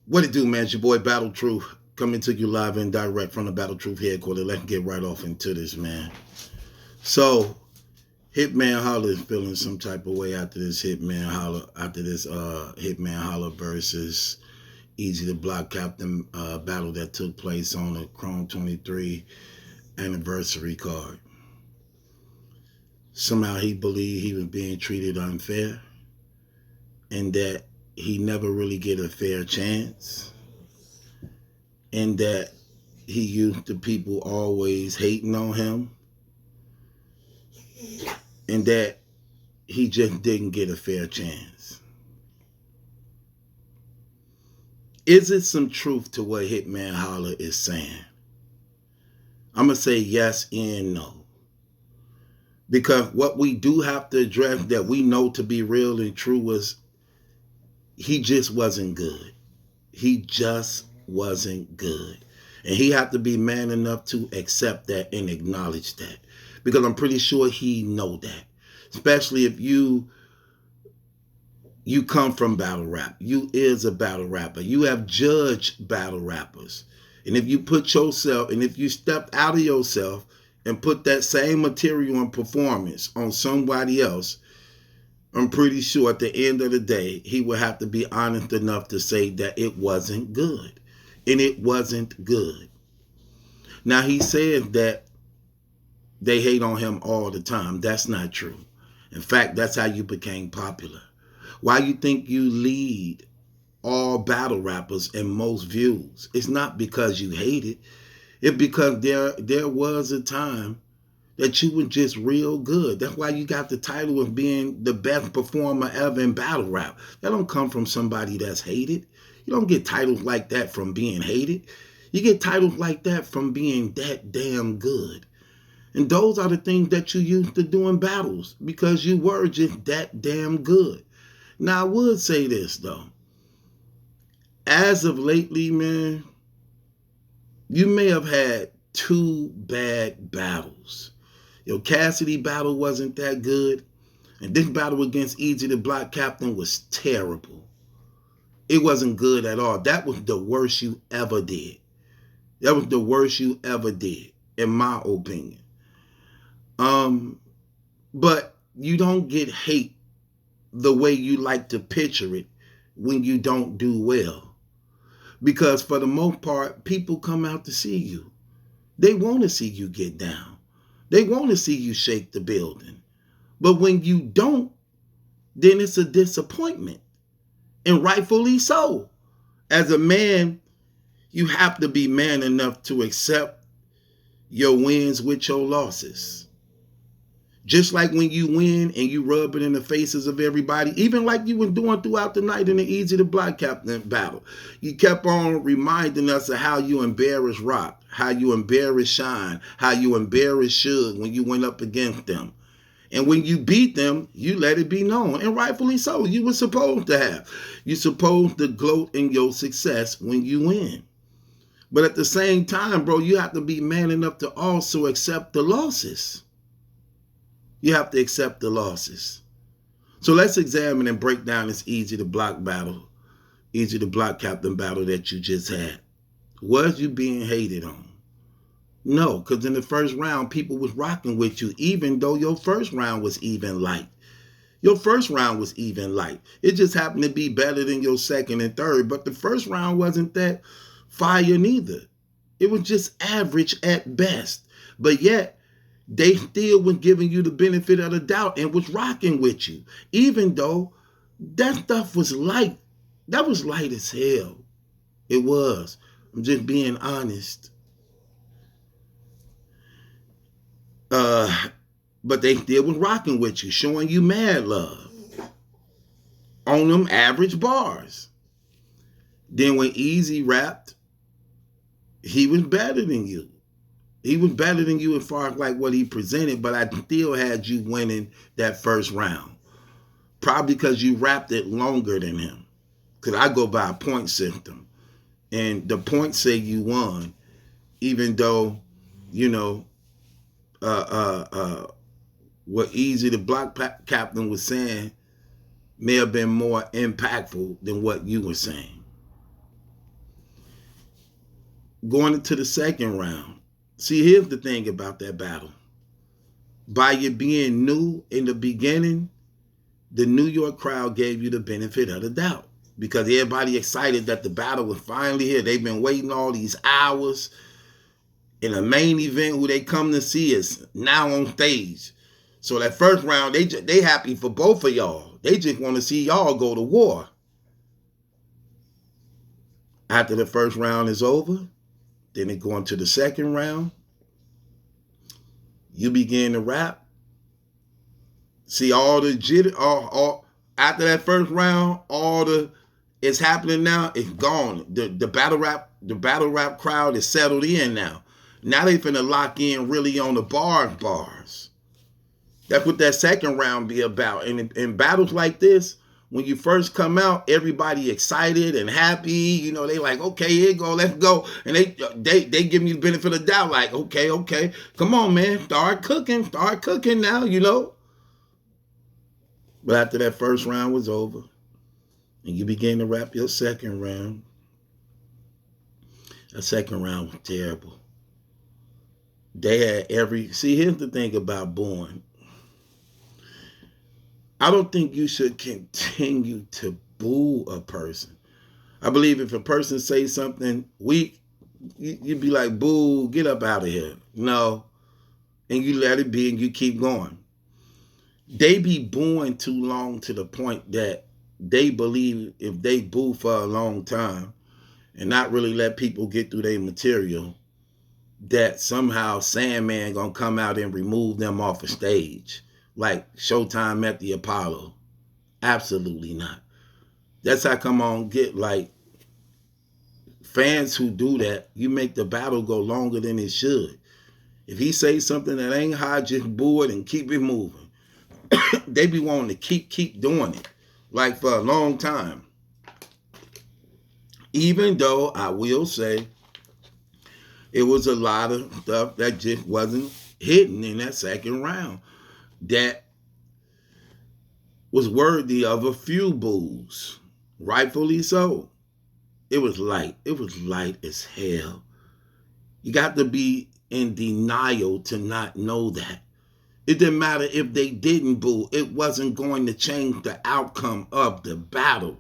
What it do, man? It's your boy Battle Truth coming to you live and direct from the Battle Truth headquarters. Let's get right off into this, man. So, Hitman Holla is feeling some type of way after this Hitman Holla versus Easy to Block Captain battle that took place on the Chrome 23 anniversary card. Somehow he believed he was being treated unfair and that he never really get a fair chance and that he used to people always hating on him and that he just didn't get a fair chance. Is it some truth to what Hitman Holla is saying? I'm going to say yes and no. Because what we do have to address that we know to be real and true was he just wasn't good. He just wasn't good. And he had to be man enough to accept that and acknowledge that. Because I'm pretty sure he know that. Especially if you come from battle rap. You is a battle rapper. You have judged battle rappers. And if you put yourself, and if you step out of yourself and put that same material and performance on somebody else, I'm pretty sure at the end of the day, he would have to be honest enough to say that it wasn't good. And it wasn't good. Now, he says that they hate on him all the time. That's not true. In fact, that's how you became popular. Why you think you lead all battle rappers and most views? It's not because you hate it. It's because there was a time that you were just real good. That's why you got the title of being the best performer ever in battle rap. That don't come from somebody that's hated. You don't get titles like that from being hated. You get titles like that from being that damn good. And those are the things that you used to do in battles because you were just that damn good. Now, I would say this, though. As of lately, man, you may have had two bad battles. Your Cassidy battle wasn't that good. And this battle against Easy the Block Captain was terrible. It wasn't good at all. That was the worst you ever did. That was the worst you ever did, in my opinion. But you don't get hate the way you like to picture it when you don't do well. Because for the most part, people come out to see you. They want to see you get down. They want to see you shake the building. But when you don't, then it's a disappointment. And rightfully so. As a man, you have to be man enough to accept your wins with your losses. Just like when you win and you rub it in the faces of everybody, even like you were doing throughout the night in the Easy to Block Captain battle. You kept on reminding us of how you embarrassed Rock, how you embarrassed Shine, how you embarrassed Suge when you went up against them. And when you beat them, you let it be known. And rightfully so. You were supposed to have. You're supposed to gloat in your success when you win. But at the same time, bro, you have to be man enough to also accept the losses. You have to accept the losses. So let's examine and break down this Easy to Block battle, Easy to Block Captain battle that you just had. Was you being hated on? No, because in the first round, people was rocking with you, even though your first round was even light. Your first round was even light. It just happened to be better than your second and third, but the first round wasn't that fire neither. It was just average at best. But yet, they still was giving you the benefit of the doubt and was rocking with you. Even though that stuff was light. That was light as hell. It was. I'm just being honest. But they still was rocking with you, showing you mad love on them average bars. Then when Easy rapped, he was better than you. He was better than you as far as like what he presented, but I still had you winning that first round. Probably because you rapped it longer than him. Because I go by a point system. And the points say you won, even though, you know, what Easy the Block Captain was saying may have been more impactful than what you were saying. Going into the second round. See, here's the thing about that battle. By you being new in the beginning, the New York crowd gave you the benefit of the doubt because everybody excited that the battle was finally here. They've been waiting all these hours. In a main event, who they come to see is now on stage. So that first round, they happy for both of y'all. They just want to see y'all go to war. After the first round is over, then they go into the second round. You begin to rap. See all the jitter, all after that first round, all the it's happening now. It's gone. The battle rap crowd is settled in now. Now they finna lock in really on the bars. That's what that second round be about. And in battles like this, when you first come out, everybody excited and happy. You know, they like, okay, here you go, let's go. And they give me the benefit of the doubt, like, okay, come on, man, start cooking now, you know. But after that first round was over, and you began to rap your second round, that second round was terrible. They had see, here's the thing about booing. I don't think you should continue to boo a person. I believe if a person says something weak, you'd be like, boo, get up out of here. No. And you let it be and you keep going. They be booing too long to the point that they believe if they boo for a long time and not really let people get through their material, that somehow Sandman gonna come out and remove them off a stage. Like Showtime at the Apollo. Absolutely not. That's how come on get like fans who do that, you make the battle go longer than it should. If he says something that ain't hot, just boo it and keep it moving. They be wanting to keep doing it. Like for a long time. Even though I will say it was a lot of stuff that just wasn't hidden in that second round that was worthy of a few boos. Rightfully so. It was light. It was light as hell. You got to be in denial to not know that. It didn't matter if they didn't boo. It wasn't going to change the outcome of the battle.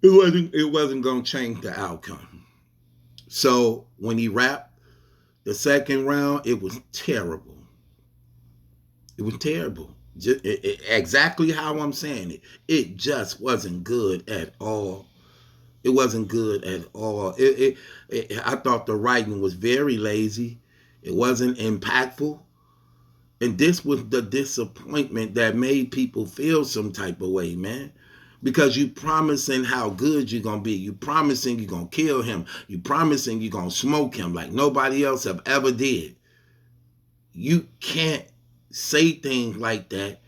It wasn't going to change the outcome. So when he rapped the second round, it was terrible. It was terrible. Exactly how I'm saying it. It just wasn't good at all. It wasn't good at all. I thought the writing was very lazy. It wasn't impactful. And this was the disappointment that made people feel some type of way, man. Because you promising how good you're going to be. You promising you're going to kill him. You promising you're going to smoke him like nobody else have ever did. You can't say things like that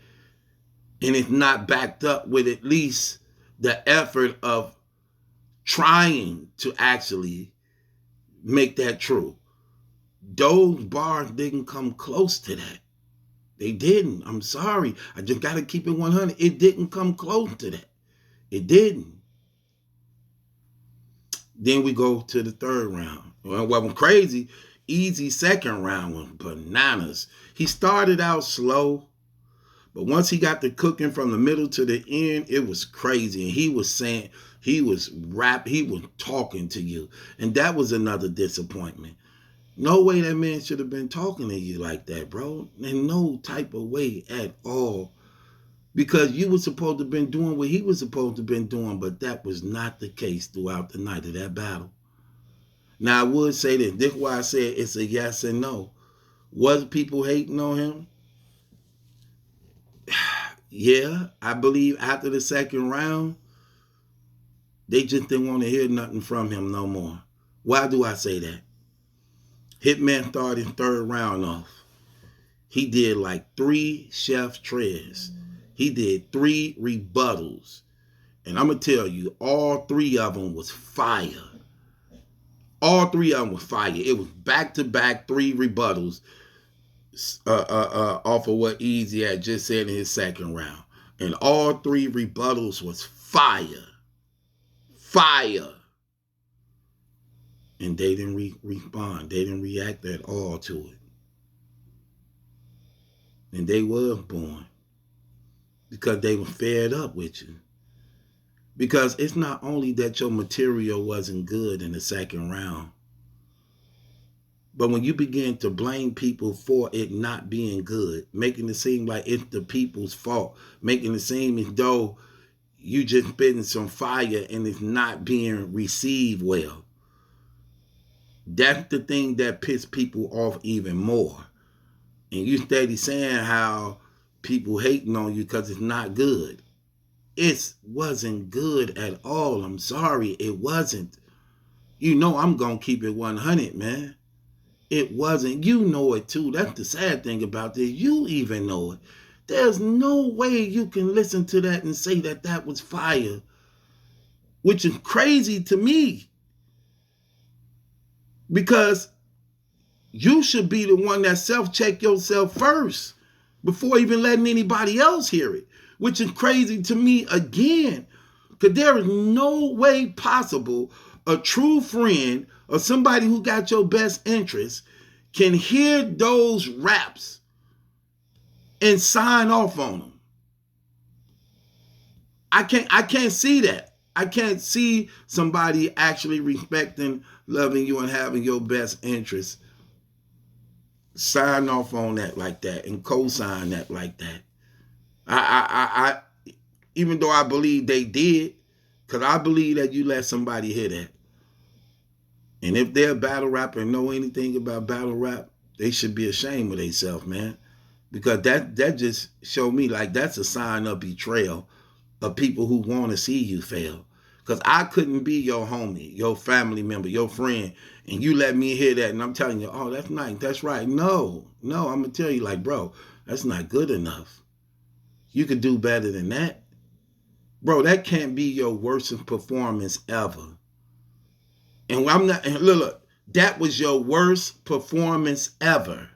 and it's not backed up with at least the effort of trying to actually make that true. Those bars didn't come close to that. They didn't. I'm sorry. I just got to keep it 100. It didn't come close to that. It didn't. Then we go to the third round. Well, I'm crazy. Easy second round was bananas. He started out slow, but once he got the cooking from the middle to the end, it was crazy. And he was saying, he was talking to you. And that was another disappointment. No way that man should have been talking to you like that, bro. In no type of way at all. Because you were supposed to have been doing what he was supposed to have been doing, but that was not the case throughout the night of that battle. Now, I would say this. This is why I said it's a yes and no. Was people hating on him? Yeah, I believe after the second round, they just didn't want to hear nothing from him no more. Why do I say that? Hitman started his third round off. He did like 3 chef treads. He did 3 rebuttals. And I'm going to tell you, all 3 of them was fire. All 3 of them was fire. It was back-to-back 3 rebuttals off of what Easy had just said in his second round. And all 3 rebuttals was fire. Fire. And they didn't respond. They didn't react at all to it. And they were born because they were fed up with you. Because it's not only that your material wasn't good in the second round, but when you begin to blame people for it not being good, making it seem like it's the people's fault, making it seem as though you just spitting some fire and it's not being received well, that's the thing that pisses people off even more. And you steady saying how people hating on you because it's not good. It wasn't good at all. I'm sorry, it wasn't. You know I'm going to keep it 100, man. It wasn't. You know it too. That's the sad thing about this. You even know it. There's no way you can listen to that and say that that was fire, which is crazy to me. Because you should be the one that self-check yourself first before even letting anybody else hear it, which is crazy to me again. Because there is no way possible a true friend or somebody who got your best interest can hear those raps and sign off on them. I can't see that. I can't see somebody actually respecting, loving you, and having your best interest sign off on that like that and co-sign that like that. I even though I believe they did, because I believe that you let somebody hear that. And if they're a battle rapper and know anything about battle rap, they should be ashamed of themselves, man. Because that just showed me like that's a sign of betrayal of people who want to see you fail. Because I couldn't be your homie, your family member, your friend, and you let me hear that, and I'm telling you, oh, that's nice, that's right. No, I'm going to tell you like, bro, that's not good enough. You could do better than that. Bro, that can't be your worst performance ever. And I'm not, and look, that was your worst performance ever.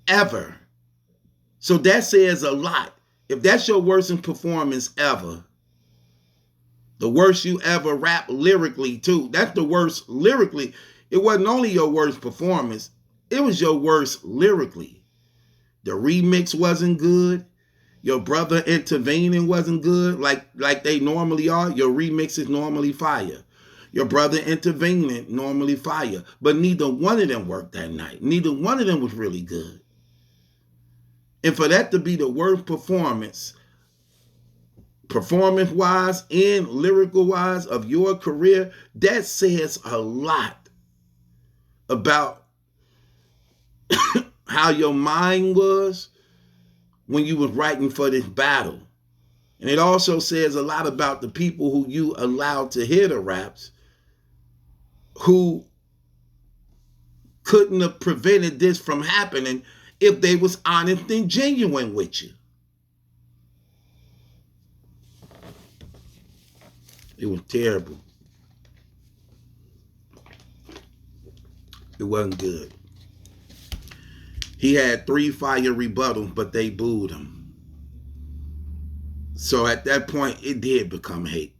Ever. So that says a lot. If that's your worst performance ever, the worst you ever rap lyrically too, that's the worst lyrically. It wasn't only your worst performance, it was your worst lyrically. The remix wasn't good. Your brother intervening wasn't good like they normally are. Your remix is normally fire. Your brother intervening normally fire. But neither one of them worked that night. Neither one of them was really good. And for that to be the worst performance wise and lyrical wise of your career, that says a lot about how your mind was when you was writing for this battle. And it also says a lot about the people who you allowed to hear the raps who couldn't have prevented this from happening if they was honest and genuine with you. It was terrible. It wasn't good. He had 3 fire rebuttals, but they booed him. So at that point, it did become hate.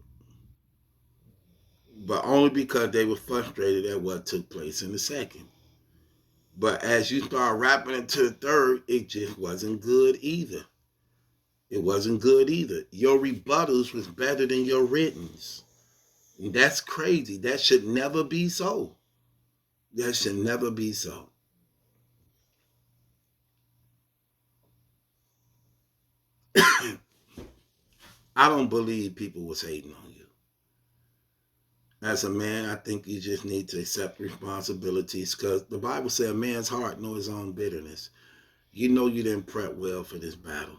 But only because they were frustrated at what took place in the second. But as you start rapping into the third, it just wasn't good either. It wasn't good either. Your rebuttals was better than your writtens. And that's crazy. That should never be so. That should never be so. I don't believe people was hating on you. As a man, I think you just need to accept responsibilities because the Bible says a man's heart knows his own bitterness. You know you didn't prep well for this battle.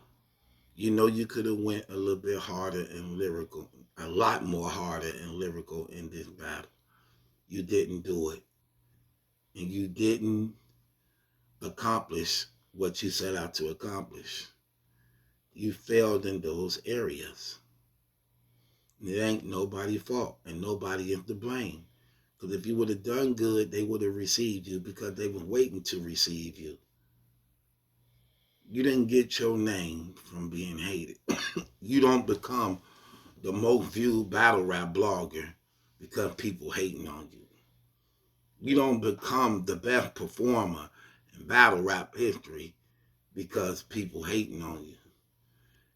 You know you could have went a little bit harder and lyrical, a lot more harder and lyrical in this battle. You didn't do it. And you didn't accomplish what you set out to accomplish. You failed in those areas. It ain't nobody's fault and nobody is to blame. Because if you would have done good, they would have received you because they were waiting to receive you. You didn't get your name from being hated. You don't become the most viewed battle rap blogger because people hating on you. You don't become the best performer in battle rap history because people hating on you.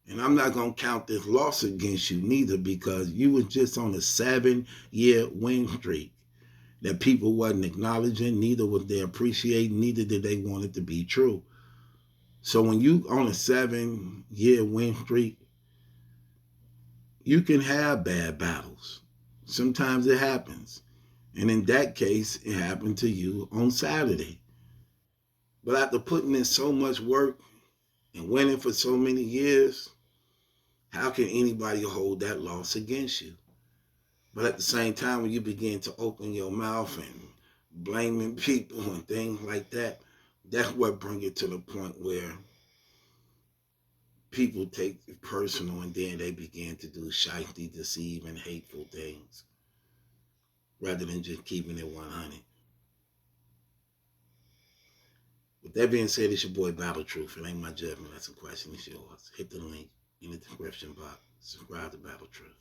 And I'm not going to count this loss against you neither, because you was just on a 7-year win streak that people wasn't acknowledging, neither was they appreciating, neither did they want it to be true. So when you on a 7-year win streak, you can have bad battles. Sometimes it happens. And in that case, it happened to you on Saturday. But after putting in so much work and winning for so many years, how can anybody hold that loss against you? But at the same time, when you begin to open your mouth and blaming people and things like that, that's what brings it to the point where people take it personal, and then they begin to do shifty, deceiving, hateful things rather than just keeping it 100. With that being said, it's your boy Battle Truth. It ain't my judgment. That's a question. It's yours. Hit the link in the description box. Subscribe to Battle Truth.